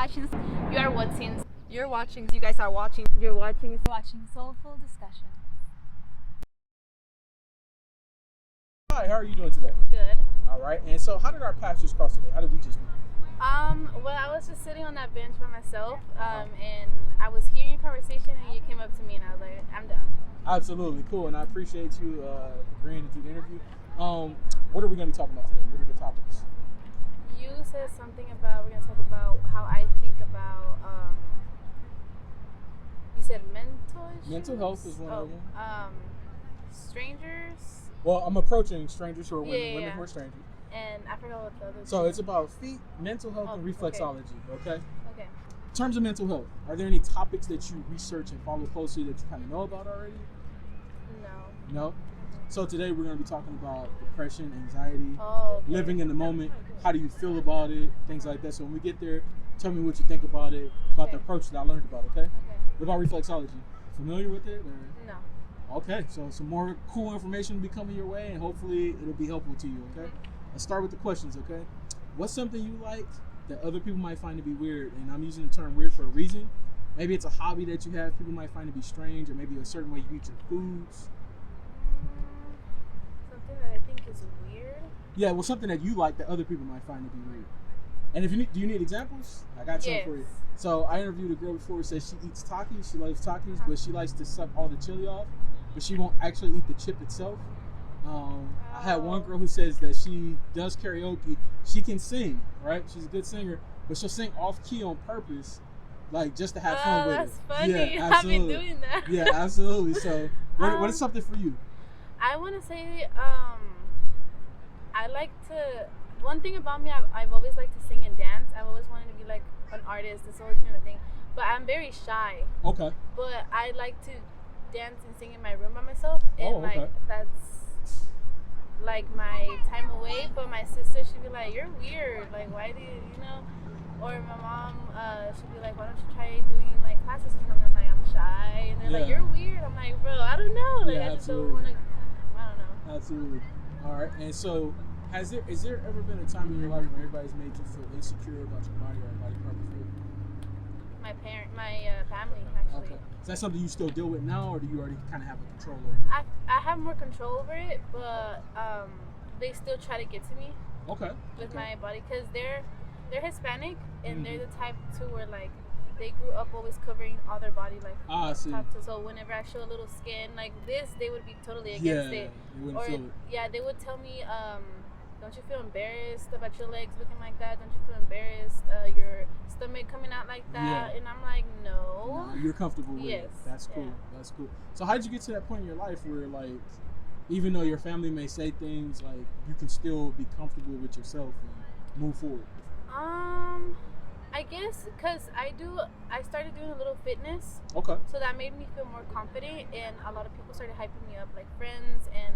watching. You are watching. You're watching. You guys are watching. You're watching. Soulful discussion. Hi, how are you doing today? Good. All right. And so, how did our paths just cross today? How did we just meet? Well, I was just sitting on that bench by myself, and I was hearing your conversation, and you came up to me, and I was like, I'm done. Absolutely cool, and I appreciate you agreeing to do the interview. What are we going to be talking about today? What are the topics? You said something about we're going to talk about how I think about. You said mental issues? Mental health is one of them. Strangers. Well, I'm approaching strangers who are women, Yeah. women who are strangers. And I forgot what the other. So it's about feet, mental health, and reflexology. Okay. Okay. In terms of mental health, are there any topics that you research and follow closely that you kind of know about already? No. No. So today we're going to be talking about depression, anxiety, Okay. living in the moment. How do you feel about it? Things like that. So when we get there, tell me what you think about it, about the approach that I learned about. Okay. Okay. What about reflexology? Familiar with it? Or? No. Okay. So some more cool information will be coming your way, and hopefully it'll be helpful to you. Okay. Let's start with the questions. Okay. What's something you like that other people might find to be weird? And I'm using the term weird for a reason. Maybe it's a hobby that you have people might find to be strange, or maybe a certain way you eat your foods. Something that I think is weird. Yeah, well, something that you like that other people might find to be weird. And if you need, do you need examples? I got some for you. So I interviewed a girl before who says she eats Takis. She loves Takis, but she likes to suck all the chili off, but she won't actually eat the chip itself. I had one girl who says that she does karaoke. She can sing, right? She's a good singer, but she'll sing off key on purpose, like just to have fun with it. That's funny. Yeah, I've been doing that. Yeah, absolutely. So, what is something for you? I want to say, I like to. One thing about me, I've always liked to sing and dance. I've always wanted to be like an artist. It's always been a thing. But I'm very shy. Okay. But I like to dance and sing in my room by myself, and like that's like my time away. But my sister, she'd be like, "You're weird. Like, why do you know?" Or my mom, she'd be like, "Why don't you try doing like classes or something?" I'm like, "I'm shy," and they're like, "You're weird." I'm like, "Bro, I don't know. Like, I just don't want to. I don't know." Absolutely. All right. And so, is there ever been a time in your life where everybody's made you feel insecure about your body or body part before? My family actually. Okay. Is that something you still deal with now, or do you already kind of have a control over it? I have more control over it, but they still try to get to me. Okay. With my body, because they're Hispanic and they're the type to where like they grew up always covering all their body like see. top to. So whenever I show a little skin like this, they would be totally against it. They wouldn't feel it. Yeah, they would tell me, don't you feel embarrassed about your legs looking like that? Don't you feel embarrassed your stomach coming out like that? And I'm like, no. You're comfortable with it. That's cool. Yeah. That's cool. So how did you get to that point in your life where like, even though your family may say things, like you can still be comfortable with yourself and move forward? I guess because I started doing a little fitness. Okay. So that made me feel more confident, and a lot of people started hyping me up, like friends and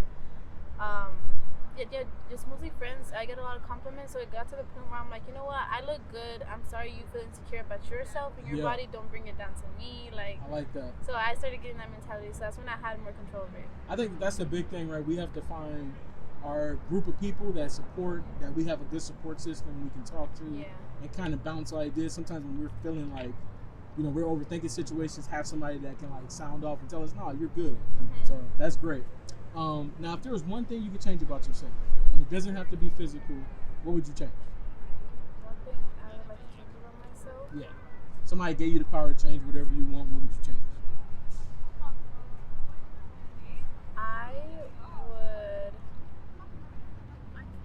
just mostly friends. I get a lot of compliments, so it got to the point where I'm like, you know what? I look good. I'm sorry you feel insecure about yourself and your body. Don't bring it down to me. Like, I like that. So I started getting that mentality. So that's when I had more control over it. I think that's the big thing, right? We have to find our group of people that we have a good support system we can talk to and kind of bounce ideas. Sometimes when we're feeling like, you know, we're overthinking situations, have somebody that can like sound off and tell us, no, you're good. So that's great. Now, if there was one thing you could change about yourself, and it doesn't have to be physical, what would you change? One thing I would like to change about myself? Yeah. Somebody gave you the power to change whatever you want, what would you change? I would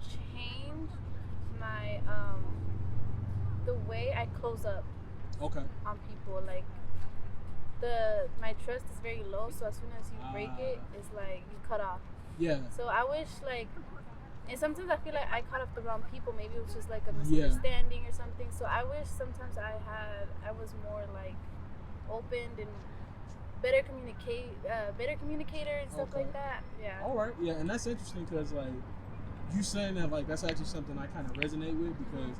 change my the way I close up on people. Like my trust is very low, so as soon as you break it, it's like you cut off. Yeah. So I wish like, and sometimes I feel like I cut off the wrong people. Maybe it was just like a misunderstanding or something. So I wish sometimes I was more like open and better communicator and stuff like that. Yeah. All right. Yeah, and that's interesting because like you saying that, like that's actually something I kind of resonate with because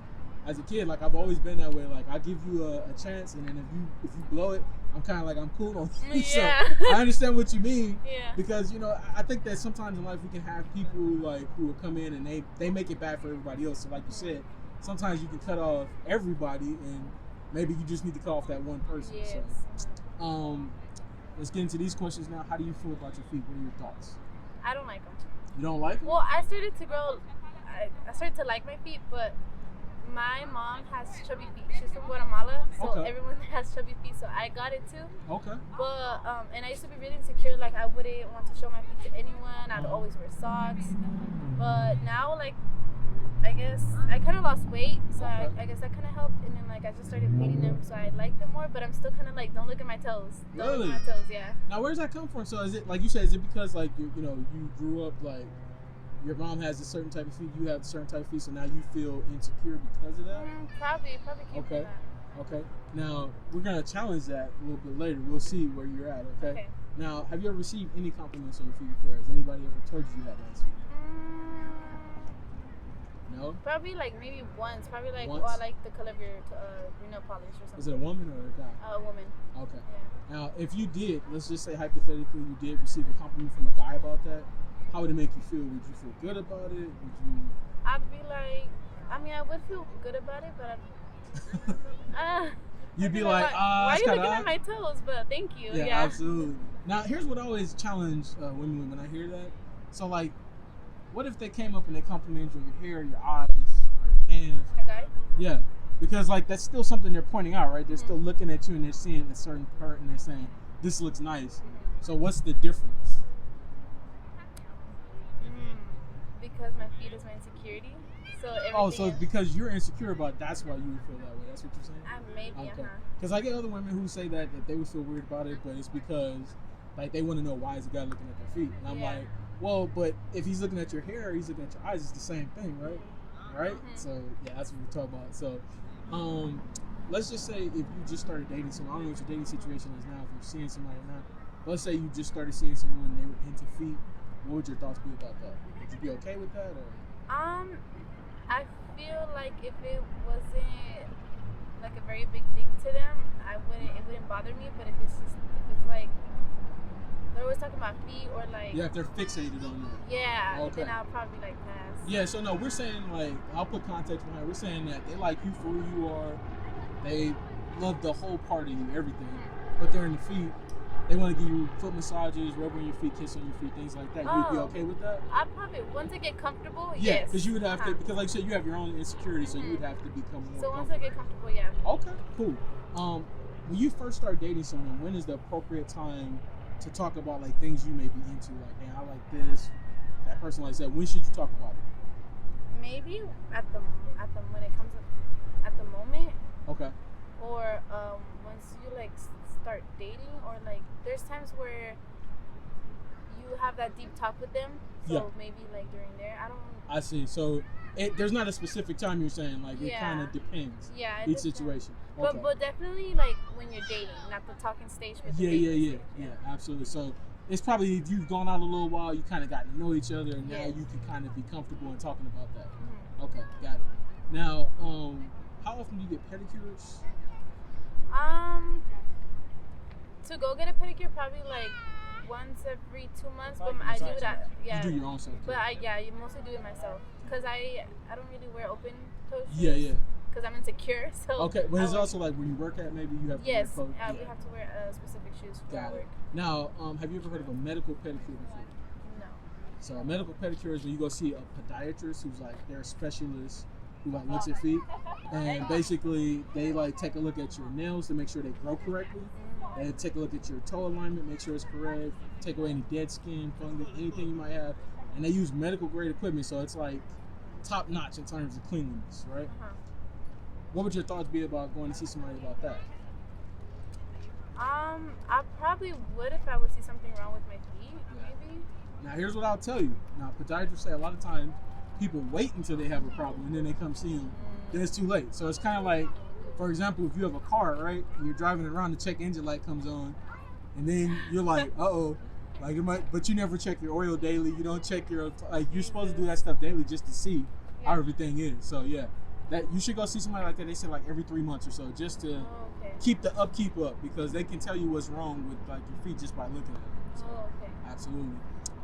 as a kid, like I've always been that way. Like I give you a chance, and then if you blow it, I'm kind of like I'm cool on you. Yeah. So I understand what you mean. Yeah. Because you know I think that sometimes in life we can have people like who will come in and they make it bad for everybody else. So like you said, sometimes you can cut off everybody and maybe you just need to cut off that one person. Yes. So, let's get into these questions now. How do you feel about your feet? What are your thoughts? I don't like them. You don't like them? Well, I started to like my feet, but my mom has chubby feet. She's from Guatemala, so everyone has chubby feet, so I got it too. Okay. But, and I used to be really insecure, like I wouldn't want to show my feet to anyone. I'd always wear socks. But now, like, I guess I kind of lost weight, so I guess that kind of helped. And then, like, I just started painting them, so I like them more, but I'm still kind of like, don't look at my toes. Don't look at my toes, yeah. Now, where does that come from? So is it, like you said, is it because, like, you grew up, like, your mom has a certain type of feet, you have a certain type of feet, so now you feel insecure because of that? Probably came from that. Okay. Now, we're going to challenge that a little bit later. We'll see where you're at, okay? Now, have you ever received any compliments on your feet before? Has anybody ever told you you had nice feet? No? Probably like maybe once. Probably like, once? Oh, I like the color of your nail polish or something. Is it a woman or a guy? A woman. Okay. Yeah. Now, if you did, let's just say hypothetically you did receive a compliment from a guy about that, how would it make you feel? Would you feel good about it? Would you? I'd be like, I mean, I would feel good about it, but you'd be like, why are you looking at my toes? But thank you. Yeah, absolutely. Now, here's what I always challenge women when I hear that. So, like, what if they came up and they complimented you on your hair, your eyes, your hands? Okay. Yeah, because like that's still something they're pointing out, right? They're still looking at you and they're seeing a certain part and they're saying, "This looks nice." So, what's the difference? Because my feet is my insecurity. So so because you're insecure about it, that's why you would feel that way. That's what you're saying? Maybe, okay. Because I get other women who say that they would feel weird about it, but it's because like they want to know why is the guy looking at their feet. And I'm like, well, but if he's looking at your hair, he's looking at your eyes, it's the same thing, right? Right? So yeah, that's what we're talking about. So let's just say if you just started dating someone, I don't know what your dating situation is now, if you're seeing somebody now, but let's say you just started seeing someone and they were into feet, what would your thoughts be about that? Would you be okay with that, or? I feel like if it wasn't like a very big thing to them, it wouldn't bother me. But if it's like they're always talking about feet or like if they're fixated on it, then I'll probably like pass. Yeah, so no, we're saying like I'll put context behind it. We're saying that they like you for who you are. They love the whole part of you, everything. But they're in the feet. They want to give you foot massages, rub on your feet, kiss on your feet, things like that. You'd be okay with that? I'd probably, once I get comfortable, yes. Yeah, because you would have to, because like you said, you have your own insecurity, so you would have to become more comfortable. So once I get comfortable, yeah. Okay, cool. When you first start dating someone, when is the appropriate time to talk about like things you may be into? Like, hey, I like this, that person likes that. When should you talk about it? Maybe when it comes at the moment. Okay. Or once you like start dating, or like there's times where you have that deep talk with them, so maybe like during there, I see. So there's not a specific time you're saying, like it kind of depends. Yeah, each situation. Okay. But definitely like when you're dating, not the talking stage. But yeah, absolutely. So it's probably if you've gone out a little while, you kind of got to know each other, and now you can kind of be comfortable in talking about that. Mm-hmm. Okay, got it. Now, how often do you get pedicures? To go get a pedicure, probably like once every 2 months. But I do that. Yeah. You do your own self. But you mostly do it myself, cause I don't really wear open toe shoes. Yeah. Cause I'm insecure. So. Okay, but it's also like when you work at, maybe you have to wear clothes. Yes, we have to wear specific shoes for our work. Now, have you ever heard of a medical pedicure before? No. So a medical pedicure is when you go see a podiatrist who's like they're a specialist who like looks at feet, and basically they like take a look at your nails to make sure they grow correctly. They take a look at your toe alignment, make sure it's correct, take away any dead skin, fungus, anything you might have, and they use medical grade equipment, so it's like top notch in terms of cleanliness, right? What would your thoughts be about going to see somebody about that? I probably would if I would see something wrong with my feet, maybe. Now here's what I'll tell you. Now podiatrists say a lot of times people wait until they have a problem and then they come see them. Then it's too late. So it's kind of like, for example, if you have a car, right? And you're driving around, the check engine light comes on, and then you're like, uh-oh. Like it might, but you never check your oil daily. You don't check your, like you're supposed to do that stuff daily just to see how everything is. So yeah, that you should go see somebody like that. They say like every 3 months or so, just to keep the upkeep up, because they can tell you what's wrong with like your feet just by looking at them. So, absolutely.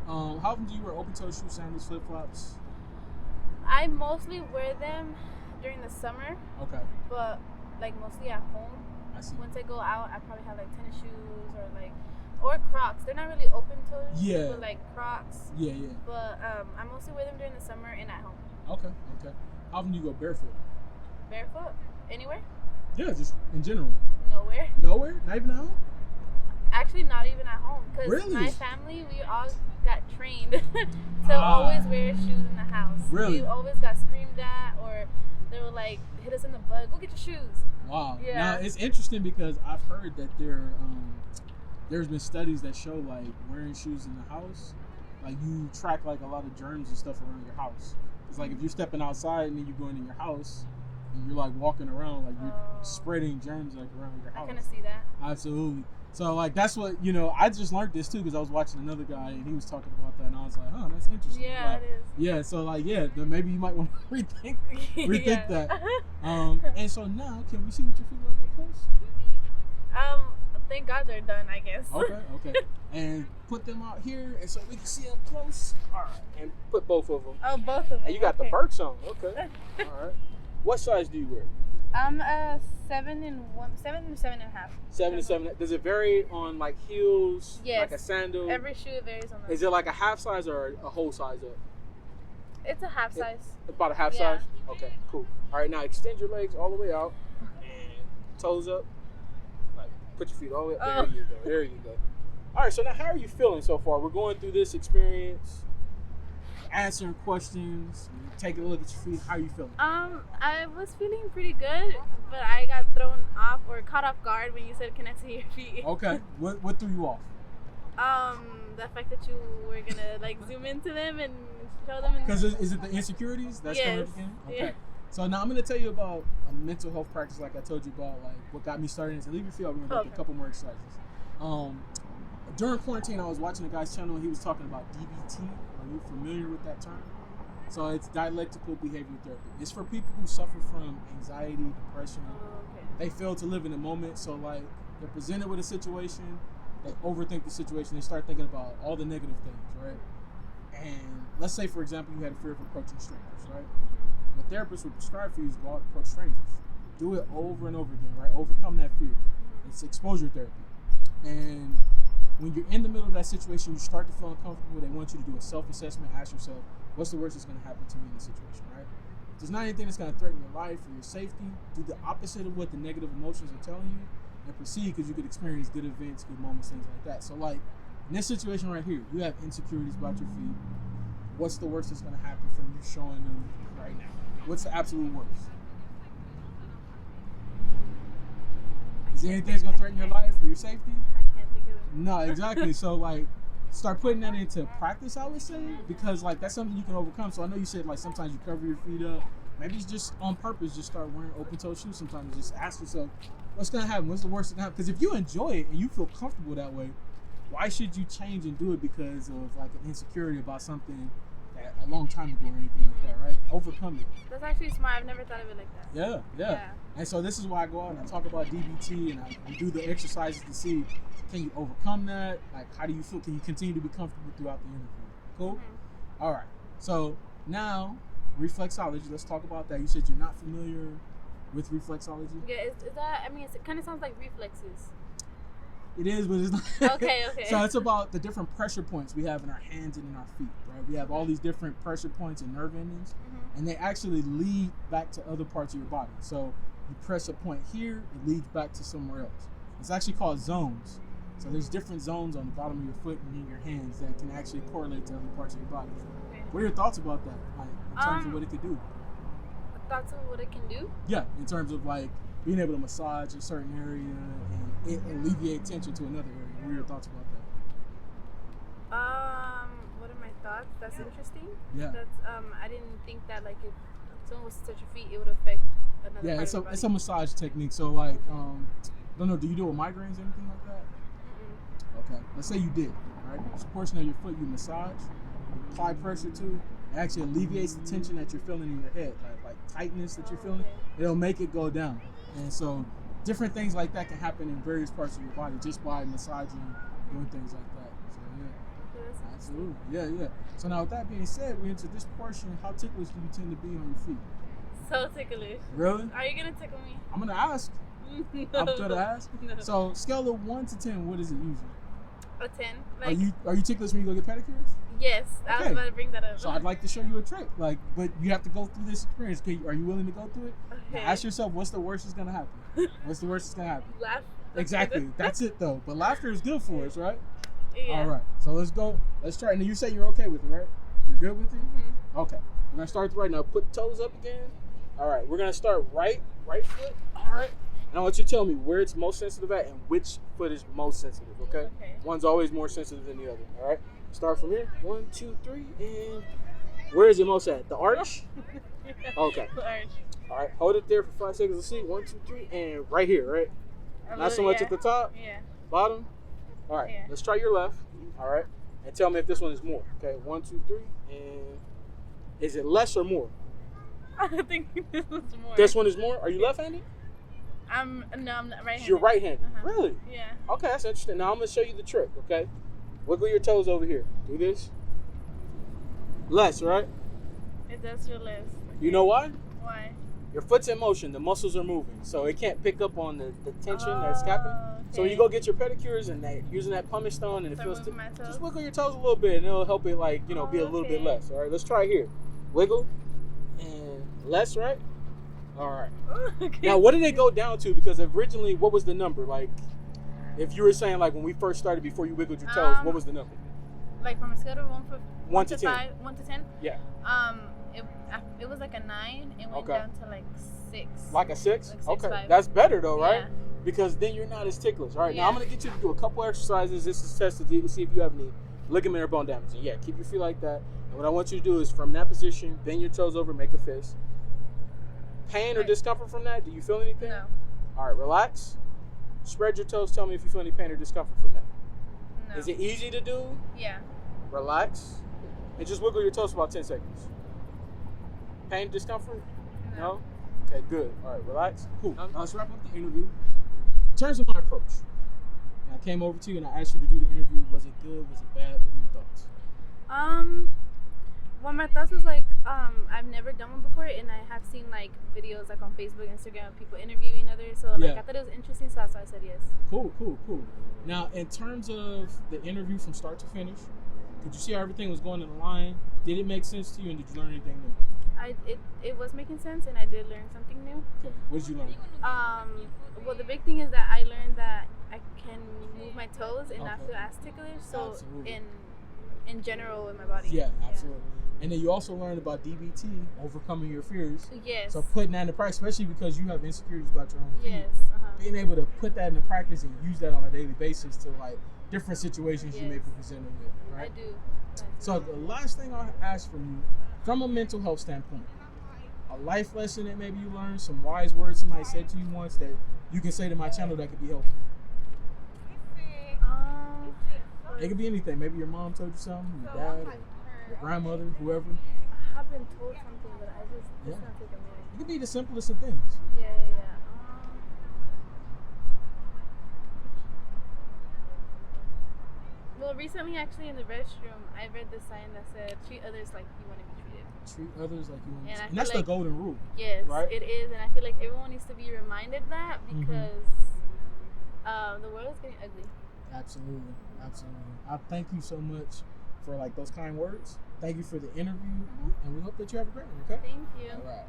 How often do you wear open toe shoes, sandals, flip flops? I mostly wear them during the summer. Okay. But like mostly at home. I see. Once I go out, I probably have like tennis shoes or Crocs. They're not really open toes. Yeah. But like Crocs. Yeah. But I mostly wear them during the summer and at home. Okay. How often do you go barefoot? Barefoot? Anywhere? Yeah, just in general. Nowhere. Nowhere? Not even at home? Actually, not even at home. Because Really? my family, we all got trained to always wear shoes in the house. Really? We always got screamed at, or they were like, hit us in the butt, go get your shoes. Wow. Yeah. Now, it's interesting because I've heard that there's been studies that show like wearing shoes in the house, like you track like a lot of germs and stuff around your house. It's like if you're stepping outside and then you're going in your house and you're like walking around, like you're spreading germs like around your house. I kind of see that. Absolutely. So like that's what, I just learned this too because I was watching another guy and he was talking about that and I was like, oh, that's interesting. Yeah, it is. Yeah, so like then maybe you might want to rethink that. And so now can we see what your feet look like close? Thank God they're done, I guess. Okay. And put them out here and so we can see up close. All right. And put both of them. Oh, both of them. And you got the Birks on. Okay. All right. What size do you wear? I'm 7 to 7.5. 7 to 7. Does it vary on like heels? Yes. Like a sandal? Every shoe varies on that. Is it like a half size or a whole size up? It's a half size. About a half size? Okay, cool. All right, now extend your legs all the way out and toes up. Like put your feet all the way up. There you go. All right, so now how are you feeling so far? We're going through this experience, answering questions, taking a look at your feet. How are you feeling? I was feeling pretty good, but I got thrown off or caught off guard when you said connect to your feet. Okay. What threw you off? The fact that you were gonna like zoom into them and show them. Because is it the insecurities that's coming up again? Okay. Yeah. So now I'm gonna tell you about a mental health practice, like I told you about, like what got me started. And leave your feet. I'm gonna go through a couple more exercises. During quarantine, I was watching a guy's channel and he was talking about DBT. Are you familiar with that term? So it's dialectical behavioral therapy. It's for people who suffer from anxiety, depression. They fail to live in the moment. So like they're presented with a situation, they overthink the situation. They start thinking about all the negative things, right? And let's say, for example, you had a fear of approaching strangers, right? The therapist would prescribe for you to go out and approach strangers. Do it over and over again, right? Overcome that fear. It's exposure therapy. And when you're in the middle of that situation, you start to feel uncomfortable. They want you to do a self-assessment. Ask yourself, what's the worst that's going to happen to me in this situation, right? If there's not anything that's going to threaten your life or your safety, do the opposite of what the negative emotions are telling you and proceed, because you could experience good events, good moments, things like that. So like in this situation right here, you have insecurities about your feet. What's the worst that's going to happen from you showing them right now? What's the absolute worst? Is there anything that's going to threaten your life or your safety? I can't think of it. No, exactly. So like start putting that into practice, I would say, because like that's something you can overcome. So I know you said like sometimes you cover your feet up. Maybe it's just on purpose, just start wearing open toe shoes sometimes. Just ask yourself, what's going to happen? What's the worst that can happen? Because if you enjoy it and you feel comfortable that way, why should you change and do it because of like an insecurity about something that a long time ago or anything like that, right? Overcome it. That's actually smart. I've never thought of it like that. Yeah. And so this is why I go out and I talk about DBT and I do the exercises to see, can you overcome that? Like, how do you feel? Can you continue to be comfortable throughout the interview? Cool? Mm-hmm. All right. So now, reflexology, let's talk about that. You said you're not familiar with reflexology? Yeah, is that, I mean, it kind of sounds like reflexes. It is, but it's not. Okay. So it's about the different pressure points we have in our hands and in our feet, right? We have all these different pressure points and nerve endings, and they actually lead back to other parts of your body. So you press a point here, it leads back to somewhere else. It's actually called zones. So there's different zones on the bottom of your foot and in your hands that can actually correlate to other parts of your body. Okay. What are your thoughts about that, like, in terms of what it could do? Thoughts of what it can do? Yeah, in terms of like being able to massage a certain area and alleviate tension to another area. What are your thoughts about that? What are my thoughts? That's interesting. Yeah. That's I didn't think that like if someone was to touch your feet, it would affect another part of your body. It's a massage technique. So like, I don't know, do you do with migraines or anything like that? Okay. Let's say you did, right? It's a portion of your foot you massage, you apply pressure to. It actually alleviates the tension that you're feeling in your head, like tightness that you're feeling. Okay. It'll make it go down. And so different things like that can happen in various parts of your body just by massaging, doing things like that. So yeah, absolutely. Yeah. So now with that being said, we enter this portion. How ticklish do you tend to be on your feet? toe ticklish. Really? Are you gonna tickle me? I'm gonna ask. No. I'm gonna ask. No. So scale of 1 to 10, what is it usually? A 10. Like, Are you ticklish when you go get pedicures? yes, I was Okay. about to bring that up. So I'd like to show you a trick. Like, but you have to go through this experience. Are you willing to go through it? Now Okay. ask yourself, what's the worst that's gonna happen? What's the worst that's gonna happen? Laugh. Exactly. That's it though. But laughter is good for us, right? Yeah. All right. So let's go. Let's try. And you say you're okay with it, right? You're good with it? Mm-hmm. Okay. We're gonna start right now. Put the toes up again. All right. We're gonna start right foot. All right. And I want you to tell me where it's most sensitive at and which foot is most sensitive. Okay. Okay. One's always more sensitive than the other. All right. Start from here. 1, 2, 3, and where is it most at? The arch. Okay. The arch. All right. Hold it there for 5 seconds. Let's see. 1, 2, 3, and right here. Right. Not so much at the top. Yeah. Bottom. All right. Yeah. Let's try your left. All right. And tell me if this one is more. Okay. 1, 2, 3, and is it less or more? I think this one's more. This one is more. Are you left-handed? I'm not right-handed. You're right-handed. Uh-huh. Really? Yeah. Okay, that's interesting. Now I'm gonna show you the trick. Okay. Wiggle your toes over here. Do this. Less, right? It does feel less. You know why? Why? Your foot's in motion. The muscles are moving, so it can't pick up on the tension that's happening. So when you go get your pedicures and using that pumice stone and it feels moving my toes? just wiggle your toes a little bit and it'll help it be a little bit less. All right, let's try here. Wiggle and less, right? All right. Okay. Now, what did it go down to? Because originally, what was the number? Like, if you were saying like when we first started before you wiggled your toes, what was the number? Like from a scale of 1 to 10. 1 to 10? Yeah. It was like a 9. It went Okay. down to like 6. Like a 6? Like 6, Okay. 5. That's better though, right? Yeah. Because then you're not as ticklish. All right. Now Yeah. I'm gonna get you to do a couple exercises. This is tested to see if you have any ligament or bone damage. And yeah, keep your feet like that. And what I want you to do is from that position, bend your toes over, make a fist. Pain or Right. discomfort from that? Do you feel anything? No. All right. Relax. Spread your toes. Tell me if you feel any pain or discomfort from that. No. Is it easy to do? Yeah. Relax. And just wiggle your toes for about 10 seconds. Pain, discomfort? No? Okay, good. All right, relax. Cool. Now let's wrap up the interview. In terms of my approach, I came over to you and I asked you to do the interview. Was it good? Was it bad? What were your thoughts? Well, my thoughts was like, I've never done one before, and I have seen like videos like on Facebook, Instagram, of people interviewing others. So like, Yeah. I thought it was interesting, so that's why I said yes. Cool. Now, in terms of the interview from start to finish, did you see how everything was going in the line? Did it make sense to you, and did you learn anything new? It was making sense, and I did learn something new. Okay. What did you learn? Well, the big thing is that I learned that I can move my toes and not feel as ticklish. So Absolutely. in general in my body. Yeah, absolutely. And then you also learned about DBT, overcoming your fears. Yes. So putting that into practice, especially because you have insecurities about your own feet. Yes. Being able to put that into practice and use that on a daily basis to like different situations you may be presented with, right? I do. So the last thing I'll ask from you, from a mental health standpoint, a life lesson that maybe you learned, some wise words somebody said to you once that you can say to my channel that could be helpful. It could be anything. Maybe your mom told you something, your dad, or your grandmother, whoever. I have been told something, but I just it's gonna take a minute. It could be the simplest of things. Yeah. Well, recently, actually, in the restroom, I read this sign that said, "Treat others like you want to be treated." Treat others like you want to. And I And that's feel the golden rule. Yes, right? it is, and I feel like everyone needs to be reminded that because the world is getting ugly. Absolutely. I thank you so much for like those kind words. Thank you for the interview, and we hope that you have a great one. Okay. Thank you. All right.